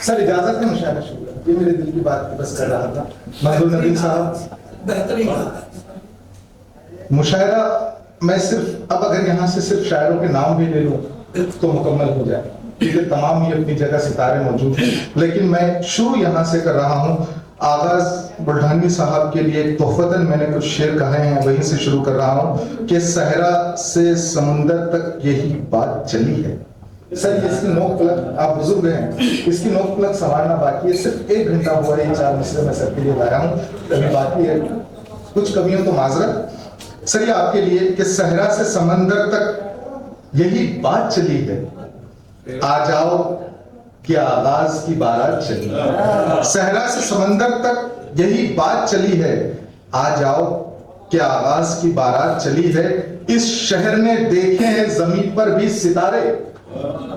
Sir इजाजत है मुशायरा शुरू करें। ये मेरे दिल की बात बस कर रहा था मंजूर नबी साहब। बेहतरीन मुशायरा मैं सिर्फ अब अगर यहाँ से सिर्फ शायरों के नाम भी ले लूँ तो मुकम्मल हो जाए, क्योंकि तमाम ही अपनी जगह सितारे मौजूद हैं। लेकिन मैं शुरू यहाँ से कर रहा हूँ। आगाज बुल्ढानी साहब के लिए तोहफतन मैंने कुछ शेर कहे हैं, वहीं से शुरू कर रहा हूँ कि सहरा से समुंदर तक यही बात चली है। सर इसकी नोक पलक, आप बुजुर्ग हैं, इसकी नोक पलक संवारना बाकी है। सिर्फ 1 घंटा हुआ है, 4 मिसरे मैं सर के लिए लाया हूँ, अभी बाकी है। कुछ कमियों तो माजरत। सर ये आपके लिए कि सहरा से समंदर तक यही बात चली है, आ जाओ कि आगाज की बारात चली है। सहरा से समंदर तक यही बात चली है, आ जाओ कि आगाज की बारात चली है। इस शहर ने देखे हैं जमीन पर भी सितारे,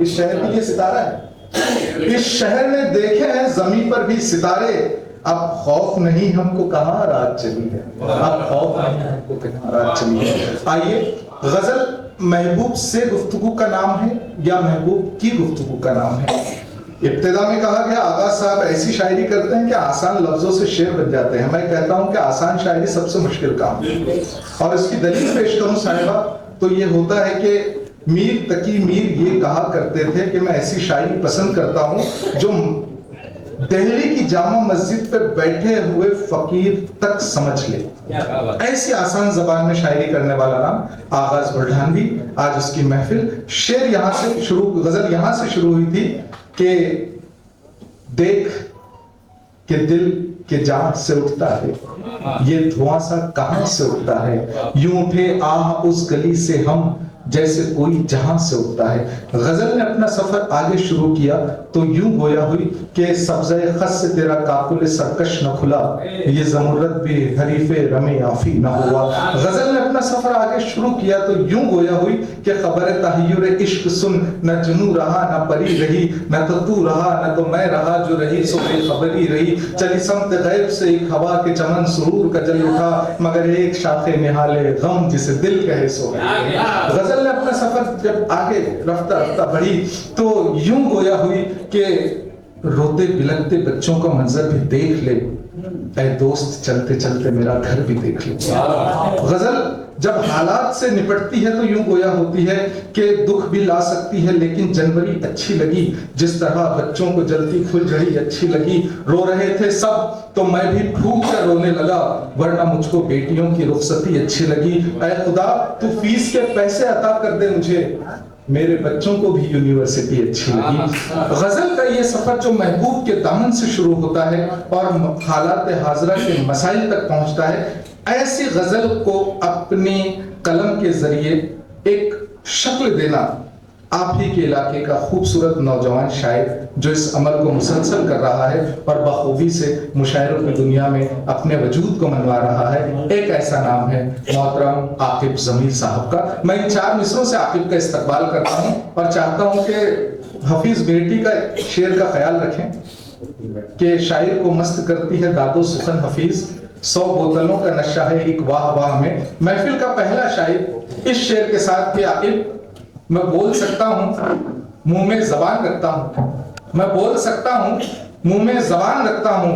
इस शहर के लिए सितारा है। इस शहर ने देखे हैं जमीन पर भी सितारे, अब खौफ नहीं हमको कहां रात चली है, अब खौफ नहीं हमको कहां रात चली है। आइए, गजल महबूब से गुफ्तगू का नाम है या महबूब की गुफ्तगू का नाम है। इब्तिदा में कहा गया आगाज साहब ऐसी शायरी करते हैं कि आसान लफ्जों से शेर बन जाते हैं। मैं कहता हूं कि आसान शायरी सबसे मुश्किल काम है। और इसकी दलील पेश करूं साहिबा, तो ये होता है कि मीर तकी मीर ये कहा करते थे कि मैं ऐसी शायरी पसंद करता हूं जो दिल्ली की जामा मस्जिद पे बैठे हुए फकीर तक समझ ले। ऐसी आसान जबान में शायरी करने वाला नाम आगाज बुल्ढानवी। आज उसकी महफिल, शेर यहां से शुरू, गजल यहां से शुरू हुई थी कि देख के दिल के जान से उठता है, ये धुआं सा कहां से उठता है, यूं उठे आह उस गली से हम जैसे कोई जहां से उठता है। गजल ने अपना सफर आगे शुरू किया तो यूं गोया हुई कि सब्ज़े खस से तेरा काकुल सरकश न खुला, ये जमुरत भी हरीफे रमे आफी न हुआ। गजल ने अपना सफर आगे शुरू किया तो यूं गोया हुई कि खबर तहय्युर इश्क सुन, न जुनू रहा न परी रही, न तो तू रहा न तो मैं रहा, जो रही सो बेखबरी रही। चली समत गैब से एक हवा के चमन सुरूर का जल उठा, मगर एक शाखे निहाले गम जिसे दिल कहे सो गई। गजल ने अपना सफर जब आगे रफ्ता रफ्ता बढ़ी तो यूं गोया हुई कि रोते बिलखते बच्चों का मंजर भी देख ले, ऐ दोस्त चलते चलते मेरा घर भी देख ले। गजल जब हालात से निपटती है तो यूं गोया होती है कि दुख भी ला सकती है, लेकिन जनवरी अच्छी लगी, जिस तरह बच्चों को जलती फुलझड़ी अच्छी लगी। रो रहे थे सब तो मैं भी फूट कर रोने लगा, वरना मुझको बेटियों की रुखसती अच्छी लगी। ऐ खुदा तू फीस के पैसे अता कर दे मुझे, मेरे बच्चों को भी यूनिवर्सिटी अच्छी लगी। गजल का ये सफर जो महबूब के दामन से शुरू होता है और हालात हाजरा के मसाइल तक पहुंचता है, ऐसी गजल को अपनी कलम के जरिए एक शक्ल देना आप ही के इलाके का खूबसूरत नौजवान शायर जो इस अमल को मुसलसल कर रहा है और बखूबी से मुशायरों की दुनिया में अपने वजूद को मनवा रहा है, एक ऐसा नाम है मोहतरम आकिब जमीर साहब का। मैं इन 4 मिसरों से आकिब का इस्तकबाल करता हूं और चाहता हूं कि हफीज बेटी का शेर का ख्याल रखें कि शायर को मस्त करती है दादो सुखन हफीज, 100 बोतलों का नशा है एक वाह वाह में। महफिल का पहला शायर इस शेर के साथ कि आकिब मैं बोल सकता हूं मुंह में जबान रखता हूं, मैं बोल सकता हूं मुंह में जबान रखता हूं,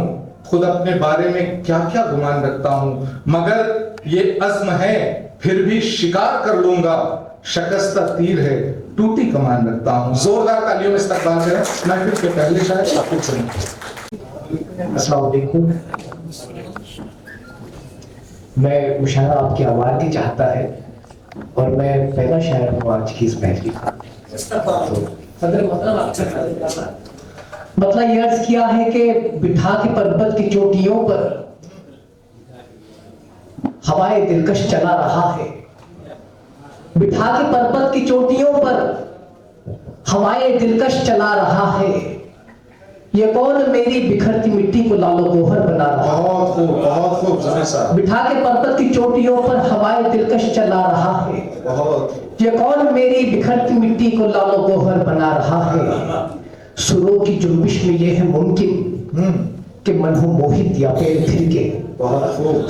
खुद अपने बारे में क्या क्या गुमान रखता हूं, मगर ये अज़्म है फिर भी शिकार कर लूंगा, शकस्ता तीर है टूटी कमान रखता हूं। जोरदार तालियों में इस्तकबाल करें महफिल के पहले शायर आकिब जमीर। अस्सलाम वालेकुम। मैं मुशायरा आपकी आवाज़ ही चाहता है और मैं पहला शायर हूँ आज की इस महफिल का। मतलब ये अर्ज किया है कि बिठा के पर्वत की चोटियों पर हवाए दिलकश चला रहा है, बिठा के पर्वत की चोटियों पर हवाए दिलकश चला रहा है, ये कौन मेरी बिखरती मिट्टी को लालो गोहर बना रहा है। बहुत खूब बिठा के पर्वत की चोटियों पर हवाए दिलकश चला रहा है, ये कौन मेरी बिखरती मिट्टी को लालो गोहर बना रहा है। सुरों की जुम्बिश में ये है मुमकिन कि मन हो मोहित या पैर थिर के,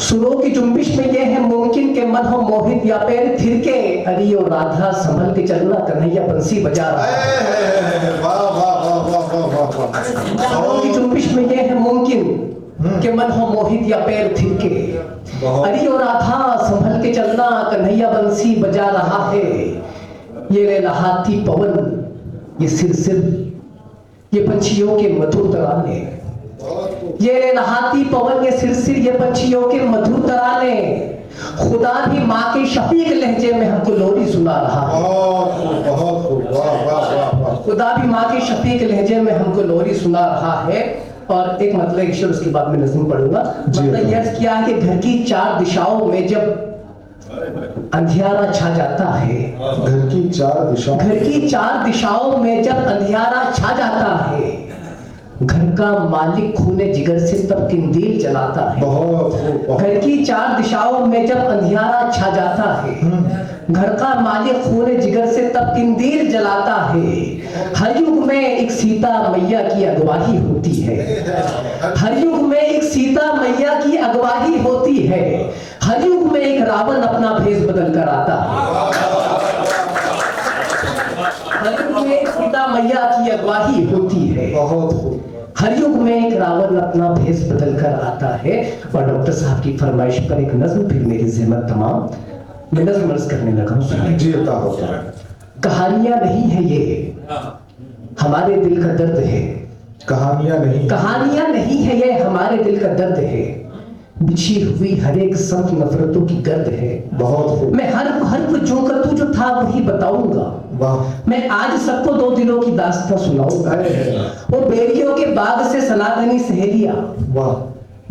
सुरों की जुम्बिश में ये है मुमकिन कि मन हो मोहित या पैर थिर के, अरी और राधा संभल के चलना कन्हैया बंसी बजा रहा है। शायरों की जुम्बिश में ये है मुमकिन कि मन हो मोहित या पैर थिरके, हरि और राधा संभल के चलना, कन्हैया बंसी बजा रहा है। ये लहलहाती पवन, ये सिरसिर, ये पंछियों के मधुर तराने, ये लहलहाती पवन, ये सिरसिर, ये पंछियों के मधुर तराने। खुदा भी माँ के शफीक लहजे में हमको लोरी सुना रहा है। खुदा भी माँ के शफीक लहजे में हमको लोरी सुना रहा है। और एक मतलब एक शेर उसके बाद में नज़्म पढ़ूंगा। मतलब यह किया है कि घर की चार दिशाओं में जब अंधियारा छा जाता है, घर की चार दिशाओं में जब अंधियारा छा जाता है, घर का मालिक खूने जिगर से तब किंदील जलाता है। घर की चार दिशाओं में जब अंधियारा छा जाता है, घर का मालिक खूने जिगर से तब किंदील जलाता है। हर युग में एक सीता मैया की अगवाही होती है। हर युग में एक सीता मैया की अगवाही होती है। हर युग में एक रावण अपना भेष बदल कर आता है। हर युग में एक सीता मैया की अगवाही होती है। हर युग में एक रावण अपना भेष बदल कर आता है। और डॉक्टर साहब की फरमाइश पर एक नज्म फिर मेरी ज़हमत तमाम, मैं नज्म अर्ज करने लगा हूँ। जी अता होता है। कहानियां नहीं है ये, हमारे दिल का दर्द है। कहानियां नहीं है ये, हमारे दिल का दर्द है। बिछी हुई हर एक संत नफरतों की गर्द है। मैं हर को जो कर तू जो था वही बताऊंगा। मैं आज सबको दो दिलों की दास्तां सुनाऊंगा। वो बेरियों के बाग से सनातनी सहेलियां,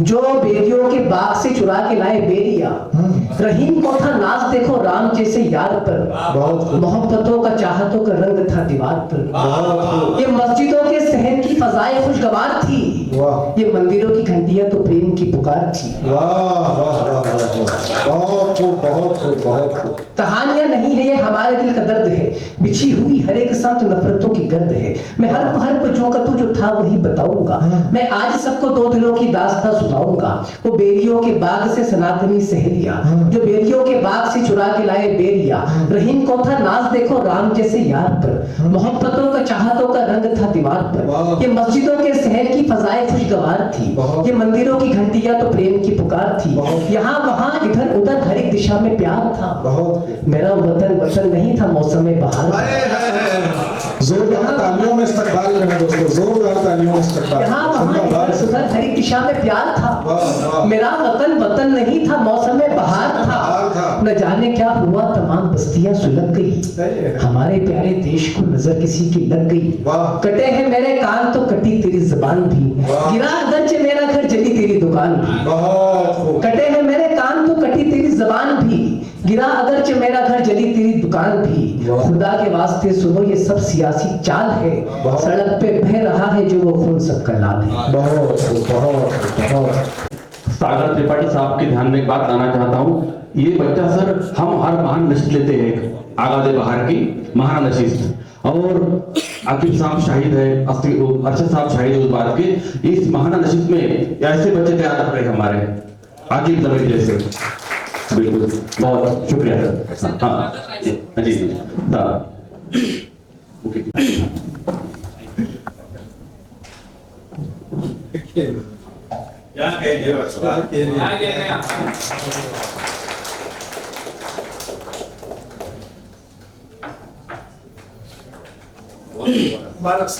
जो बेरियों के बाग से चुरा के लाए बेरिया। रहीम को था नाज देखो राम जैसे यार पर, मोहब्बतों का चाहतों का रंग था दीवार पर। ये मस्जिदों के शहर की फजाएं खुशगवार थी, ये मंदिरों की घंटियां तो प्रेम की पुकार थी। कहानियां नहीं है ये, हमारे दिल का दर्द है। बिछी हुई हर एक संत नफरतों की गर्द है। मैं हर को जो कर तू जो था वही बताऊंगा। मैं आज सबको दो दिलों की दास्तां सुनाऊंगा। वो बेरियों के बाग से सनातनी सहेलियां, जो बेरियों के बाग से चुरा के लाए बेरिया। रहीम को था नाज देखो राम जैसे यार पर, मोहब्बतों का चाहतों का रंग था दीवार पर। ये मस्जिदों के शहर की फजाएं खुशगवार थी, ये मंदिरों की घंटियां तो प्रेम की पुकार थी। यहाँ वहाँ इधर उधर हर एक दिशा में प्यार था। मेरा वतन नहीं था मौसम बहार। जोरदार तालियों में इस्तकबाल करना दोस्तों, जोरदार तालियों में इस्तकबाल। यहाँ वहाँ इधर हर एक दिशा में प्यार था। मेरा वतन नहीं था मौसम बहार था। न जाने क्या हुआ तमाम बस्तियां सुलग गई, हमारे प्यारे देश को नजर किसी की लग गई। कटे हैं मेरे कान तो कटी तेरी जुबान भी, गिरा अगरचे मेरा घर जली तेरी दुकान भी। कटे हैं मेरे कान तो कटी तेरी जुबान भी, गिरा अगरचे मेरा घर जली तेरी दुकान भी। खुदा के वास्ते सुनो ये सब सियासी चाल है, सड़क पे बह रहा है जो वो खून सबका लाल है। सागर त्रिपाठी साहब के ध्यान में एक बात लाना चाहता हूँ। ये बच्चा सर, हम हर महान नशिस्त लेते हैं आगाज़े बहार की महान नशिस्त, और आकिब साहब शाहिद है, अरशद साहब शाहिद है उस बात के। इस महान नशिस्त में ऐसे बच्चे तैयार कर रहे हैं हमारे आकिब जमीर जैसे। बिल्कुल, बहुत शुक्रिया सर। हाँ जी जी हाँ Balas.